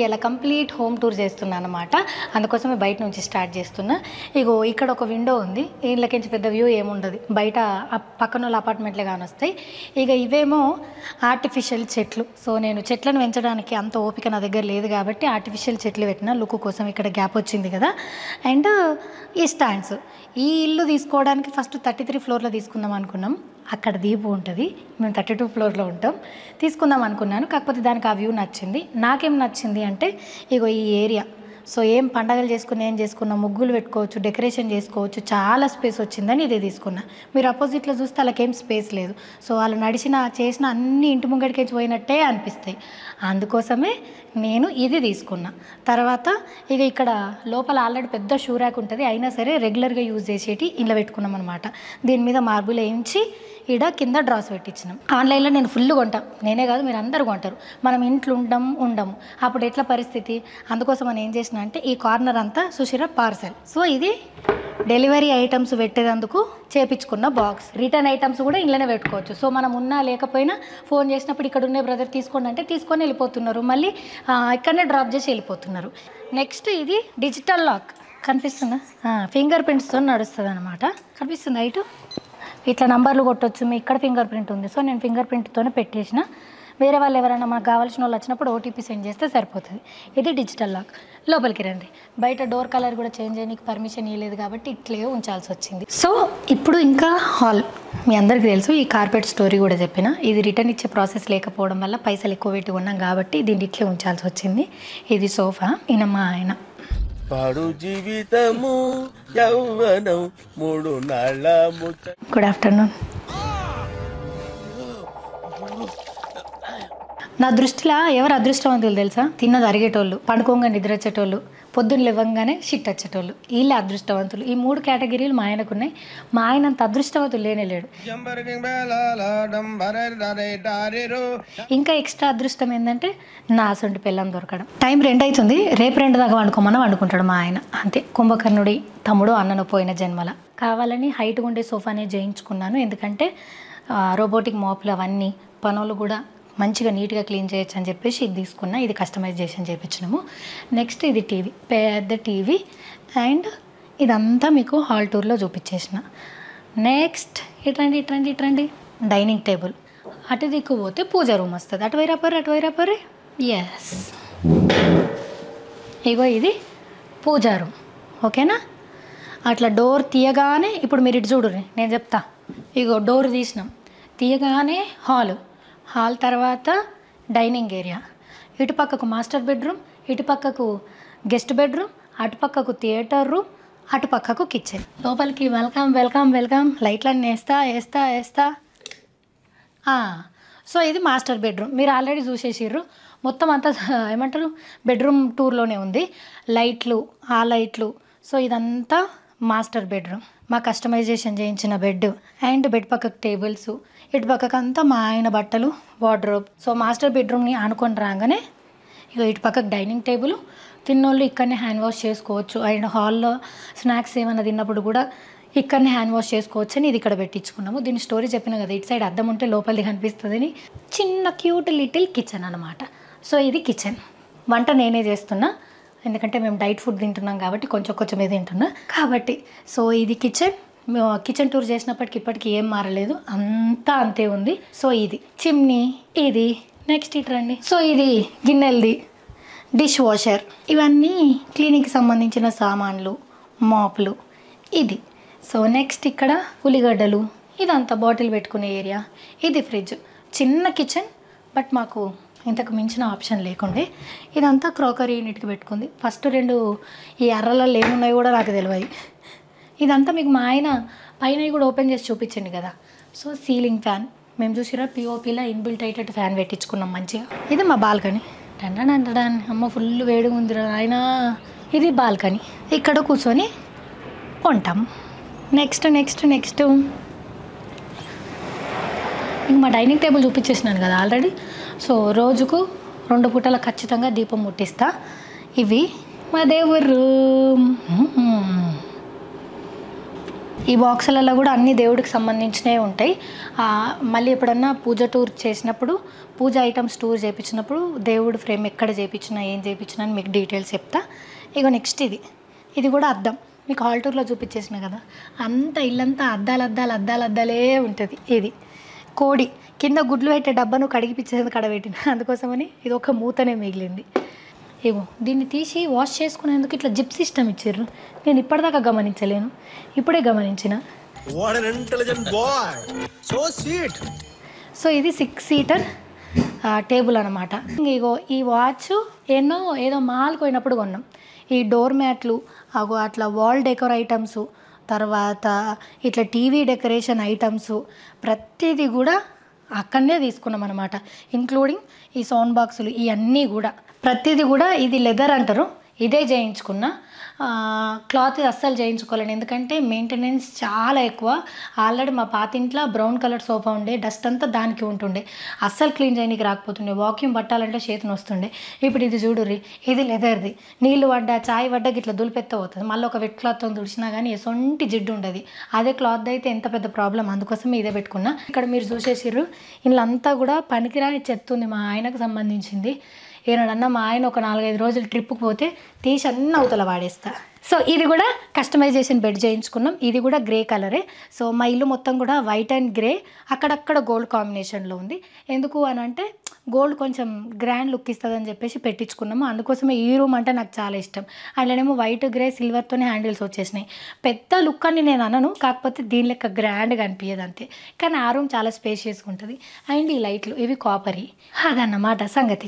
ఇలా complete home tour చేస్తున్నాను అనమాట. అందుకోసమే బయట నుంచి స్టార్ట్ చేస్తున్నా. ఇగో ఇక్కడ ఒక విండో ఉంది. వీళ్ళకించి పెద్ద వ్యూ ఏముండదు, బయట పక్కన వాళ్ళ అపార్ట్మెంట్లే కానొస్తాయి. ఇక ఇవేమో ఆర్టిఫిషియల్ చెట్లు. సో నేను చెట్లను పెంచడానికి అంత ఓపిక నా దగ్గర లేదు కాబట్టి ఆర్టిఫిషియల్ చెట్లు పెట్టిన లుక్ కోసం. ఇక్కడ గ్యాప్ వచ్చింది కదా. అండ్ ఈ స్టాండ్స్, ఈ ఇల్లు తీసుకోవడానికి ఫస్ట్ 33 ఫ్లోర్లో తీసుకుందాం అనుకున్నాం. అక్కడ దీపు ఉంటుంది, మేము 32 ఫ్లోర్లో ఉంటాం. తీసుకుందాం అనుకున్నాను, కాకపోతే దానికి ఆ వ్యూ నచ్చింది. నాకేం నచ్చింది అంటే ఇగో ఈ ఏరియా. సో ఏం పండగలు చేసుకుని ఏం చేసుకున్నా, ముగ్గులు పెట్టుకోవచ్చు, డెకరేషన్ చేసుకోవచ్చు, చాలా స్పేస్ వచ్చిందని ఇదే తీసుకున్నా. మీరు అపోజిట్లో చూస్తే వాళ్ళకేం స్పేస్ లేదు. సో వాళ్ళు చేసిన అన్ని ఇంటి ముంగడికి పోయినట్టే అనిపిస్తాయి. అందుకోసమే నేను ఇది తీసుకున్నా. తర్వాత ఇక ఇక్కడ లోపల ఆల్రెడీ పెద్ద షూ ర్యాక్ ఉంటుంది, అయినా సరే రెగ్యులర్గా యూజ్ చేసేటి ఇలా పెట్టుకున్నాం అనమాట. దీని మీద మార్బుల్ వేయించి ఇక్కడ కింద డ్రాస్ పెట్టించినాం. ఆన్లైన్లో నేను ఫుల్ కొంటా, నేనే కాదు మీరు అందరు కొంటారు. మనం ఇంట్లో ఉండము, అప్పుడు ఎట్లా పరిస్థితి. అందుకోసం మనం ఏం చేసిన అంటే ఈ కార్నర్ అంతా సుశీర పార్సెల్. సో ఇది డెలివరీ ఐటమ్స్ పెట్టేందుకు చేపించుకున్న బాక్స్. రిటర్న్ ఐటమ్స్ కూడా ఇంట్లోనే పెట్టుకోవచ్చు. సో మనం ఉన్నా లేకపోయినా ఫోన్ చేసినప్పుడు ఇక్కడ ఉండే బ్రదర్ తీసుకోండి అంటే తీసుకొని వెళ్ళిపోతున్నారు, మళ్ళీ ఇక్కడనే డ్రాప్ చేసి వెళ్ళిపోతున్నారు. నెక్స్ట్ ఇది డిజిటల్ లాక్ కనిపిస్తుందా, ఫింగర్ ప్రింట్స్తో నడుస్తుంది అనమాట. కనిపిస్తుంది ఇటు ఇట్లా నంబర్లు కొట్టవచ్చు. మీ ఇక్కడ ఫింగర్ ప్రింట్ ఉంది. సో నేను ఫింగర్ ప్రింట్తోనే పెట్టేసిన. వేరే వాళ్ళు ఎవరైనా మనకు కావాల్సిన వాళ్ళు వచ్చినప్పుడు ఓటీపీ సెండ్ చేస్తే సరిపోతుంది. ఇది డిజిటల్ లాక్. లోపలికి రండి. బయట డోర్ కలర్ కూడా చేంజ్ చేయడానికి పర్మిషన్ ఇవ్వలేదు కాబట్టి ఇట్లే ఉంచాల్సి వచ్చింది. సో ఇప్పుడు ఇంకా హాల్ మీ అందరికీ తెలుసు. ఈ కార్పెట్ స్టోరీ కూడా చెప్పిన. ఇది రిటర్న్ ఇచ్చే ప్రాసెస్ లేకపోవడం వల్ల పైసలు ఎక్కువ పెట్టి ఉన్నాం కాబట్టి దీన్ని ఇట్లే ఉంచాల్సి వచ్చింది. ఇది సోఫా. ఈయన మా ఆయన. పాడు జీవితము యవ్వనం 3 నాళ్ళ ముచ్చ. Good afternoon. నా దృష్టిలో ఎవరు అదృష్టవంతులు తెలుసా? తిన్నది అరిగేటోళ్ళు, పండుకోంగా నిద్ర వచ్చేటోళ్ళు, పొద్దున్న లేవంగానే షిట్ వచ్చేటోళ్ళు. వీళ్ళే అదృష్టవంతులు. ఈ 3 కేటగిరీలు మా ఆయనకు ఉన్నాయి. మా ఆయన అంత అదృష్టవంతులు లేనేలేడు. ఇంకా ఎక్స్ట్రా అదృష్టం ఏంటంటే నా అసొంటి పిల్లం దొరకడం. టైం 2 అవుతుంది. రేపు 2 దాకా వండుకోమని వండుకుంటాడు మా ఆయన. అంతే. కుంభకర్ణుడి తమ్ముడు అన్నను పోయిన జన్మల. కావాలని హైట్గా ఉండే సోఫానే చేయించుకున్నాను. ఎందుకంటే రోబోటిక్ మాపులు అవన్నీ పనులు కూడా మంచిగా నీట్గా క్లీన్ చేయొచ్చు అని చెప్పేసి ఇది తీసుకున్నా. ఇది కస్టమైజేషన్ చేయించినాము. నెక్స్ట్ ఇది టీవీ, పెద్ద టీవీ. అండ్ ఇదంతా మీకు హాల్ టూర్లో చూపించేసిన. నెక్స్ట్ ఇట్రండి డైనింగ్ టేబుల్. అటు దిక్కు పోతే పూజ రూమ్ వస్తుంది. అటు వైరాపరే ఎస్. ఇగో ఇది పూజా రూమ్. ఓకేనా? అట్లా డోర్ తీయగానే ఇప్పుడు మీరు ఇటు చూడుర్రి, నేను చెప్తా. ఇగో డోర్ తీసినాం, తీయగానే హాల్ తర్వాత డైనింగ్ ఏరియా. ఇటు పక్కకు మాస్టర్ బెడ్రూమ్, ఇటు పక్కకు గెస్ట్ బెడ్రూమ్, అటు పక్కకు థియేటర్ రూమ్, అటు పక్కకు కిచెన్. లోపలికి వెల్కమ్. లైట్లన్నీ వేస్తా. సో ఇది మాస్టర్ బెడ్రూమ్. మీరు ఆల్రెడీ చూసేసిర్రు. మొత్తం అంతా ఏమంటారు బెడ్రూమ్ టూర్లోనే ఉంది. ఆ లైట్లు. సో ఇదంతా మాస్టర్ బెడ్రూమ్. మా కస్టమైజేషన్ చేయించిన బెడ్. అండ్ బెడ్ పక్కకు టేబుల్స్, ఇటు పక్కకు అంతా మా ఆయన బట్టలు, వార్డ్రోబ్. సో మాస్టర్ బెడ్రూమ్ని ఆనుకొని రాగానే ఇక ఇటు పక్కకు డైనింగ్ టేబుల్. తిన్నోళ్ళు ఇక్కడనే హ్యాండ్ వాష్ చేసుకోవచ్చు. అండ్ హాల్లో స్నాక్స్ ఏమైనా తిన్నప్పుడు కూడా ఇక్కడనే హ్యాండ్ వాష్ చేసుకోవచ్చు అని ఇది ఇక్కడ పెట్టించుకున్నాము. దీని స్టోరీ చెప్పిన కదా, ఇటు సైడ్ అద్దం ఉంటే లోపలిది కనిపిస్తుందని. చిన్న క్యూట్ లిటిల్ కిచెన్ అనమాట. సో ఇది కిచెన్. వంట నేనే చేస్తున్నా, ఎందుకంటే మేము డైట్ ఫుడ్ తింటున్నాం కాబట్టి కొంచెమే తింటున్నా కాబట్టి. సో ఇది కిచెన్ టూర్ చేసినప్పటికి ఇప్పటికి ఏం మారలేదు, అంతా అంతే ఉంది. సో ఇది చిమ్నీ. ఇది నెక్స్ట్ ఇటు రండి. సో ఇది గిన్నెలది, డిష్ వాషర్, ఇవన్నీ క్లీనింగ్కి సంబంధించిన సామాన్లు, మాపులు. ఇది. సో నెక్స్ట్ ఇక్కడ ఉల్లిగడ్డలు, ఇదంతా బాటిల్ పెట్టుకునే ఏరియా. ఇది ఫ్రిడ్జ్. చిన్న కిచెన్, బట్ మాకు ఇంతకు మించిన ఆప్షన్ లేకుండే. ఇదంతా క్రోకరీ యూనిట్కి పెట్టుకుంది. ఫస్ట్ 2 ఈ అర్రలలో ఏమున్నాయో కూడా నాకు తెలియదు. ఇదంతా మీకు మా ఆయన పైన కూడా ఓపెన్ చేసి చూపించండి కదా. సో సీలింగ్ ఫ్యాన్ మేము చూసిరా పిఓపిలో ఇన్బిల్ట్ అయ్యేటట్టు ఫ్యాన్ పెట్టించుకున్నాం మంచిగా. ఇది మా బాల్కనీ. అమ్మ ఫుల్ వేడిగా ఉంది ఆయన. ఇది బాల్కనీ. ఇక్కడ కూర్చొని ఉంటాం. నెక్స్ట్ ఇంక మా డైనింగ్ టేబుల్ చూపించేసినాను కదా ఆల్రెడీ. సో రోజుకు 2 పూటల ఖచ్చితంగా దీపం ముట్టిస్తా. ఇవి మా దేవుడు రూమ్. ఈ బాక్సులలో కూడా అన్ని దేవుడికి సంబంధించినవి ఉంటాయి. మళ్ళీ ఎప్పుడన్నా పూజ టూర్ చేసినప్పుడు, పూజ ఐటమ్స్ టూర్ చేయించినప్పుడు దేవుడు ఫ్రేమ్ ఎక్కడ చేయించినా ఏం చేయించినా అని మీకు డీటెయిల్స్ చెప్తా. ఇగో నెక్స్ట్ ఇది కూడా అద్దం. మీకు హాల్ టూర్లో చూపించేసిన కదా, అంత ఇల్లంతా అద్దాలే ఉంటుంది. ఇది కోడి కింద గుడ్లు పెట్టే డబ్బాను కడిగిపించేది కడబెట్టిన, అందుకోసమని ఇది ఒక మూతనే మిగిలింది. ఏమో దీన్ని తీసి వాష్ చేసుకునేందుకు ఇట్లా జిప్ సిస్టమ్ ఇచ్చారు. నేను ఇప్పటిదాకా గమనించలేను, ఇప్పుడే గమనించిన. సో ఇది 6 సీటర్ టేబుల్ అనమాట. ఇగో ఈ వాచ్ ఏదో మాల్కి పోయినప్పుడు కొన్నాం. ఈ డోర్ మ్యాట్లు అట్లా వాల్ డెకోర్ ఐటమ్స్, తర్వాత ఇట్లా టీవీ డెకరేషన్ ఐటమ్స్ ప్రతిదీ కూడా అక్కడనే తీసుకున్నాం అనమాట. ఇంక్లూడింగ్ ఈ సౌండ్ బాక్సులు ఇవన్నీ కూడా ప్రతిదీ కూడా ఇది లెదర్ అంటారు, ఇదే చేయించుకున్నా. క్లాత్ అస్సలు చేయించుకోలేను, ఎందుకంటే మెయింటెనెన్స్ చాలా ఎక్కువ. ఆల్రెడీ మా పాత ఇంట్లో బ్రౌన్ కలర్ సోఫా ఉండే, డస్ట్ అంతా దానికి ఉంటుండే, అస్సలు క్లీన్ చేయడానికి రాకపోతుండే, వాక్యూమ్ పట్టాలంటే చేతిని వస్తుండే. ఇప్పుడు ఇది చూడుర్రి, ఇది లెదర్ది. నీళ్ళు పడ్డా చాయ్ పడ్డా ఇట్లా దులిపెత్త పోతుంది. మళ్ళీ ఒక వెట్ క్లాత్తో తుడిచినా కానీ ఎసొంటి జిడ్డు ఉండదు. అదే క్లాత్ అయితే ఎంత పెద్ద ప్రాబ్లం, అందుకోసమే ఇదే పెట్టుకున్నా. ఇక్కడ మీరు చూసేసిర్రు, ఇంట్లో అంతా కూడా పనికిరాని చెత్త ఉంది, మా ఆయనకు సంబంధించింది. ఏనాడన్నా మా ఆయన ఒక 4-5 రోజులు ట్రిప్కి పోతే తీసి అన్నీ అవతల వాడేస్తా. సో ఇది కూడా కస్టమైజేషన్ బెడ్ చేయించుకున్నాం. ఇది కూడా గ్రే కలరే. సో మా ఇల్లు మొత్తం కూడా వైట్ అండ్ గ్రే, అక్కడక్కడ గోల్డ్ కాంబినేషన్లో ఉంది. ఎందుకు అని అంటే గోల్డ్ కొంచెం గ్రాండ్ లుక్ ఇస్తుందని చెప్పేసి పెట్టించుకున్నాము. అందుకోసమే ఈ రూమ్ అంటే నాకు చాలా ఇష్టం. అందులోనేమో వైట్ గ్రే సిల్వర్తోనే హ్యాండిల్స్ వచ్చేసినాయి. పెద్ద లుక్ అని నేను అనను, కాకపోతే దీని లెక్క గ్రాండ్గా అనిపించదు అంతే. కానీ ఆ రూమ్ చాలా స్పేషియస్గా ఉంటుంది. అండ్ ఈ లైట్లు ఇవి కాపరీ. అదన్నమాట సంగతి.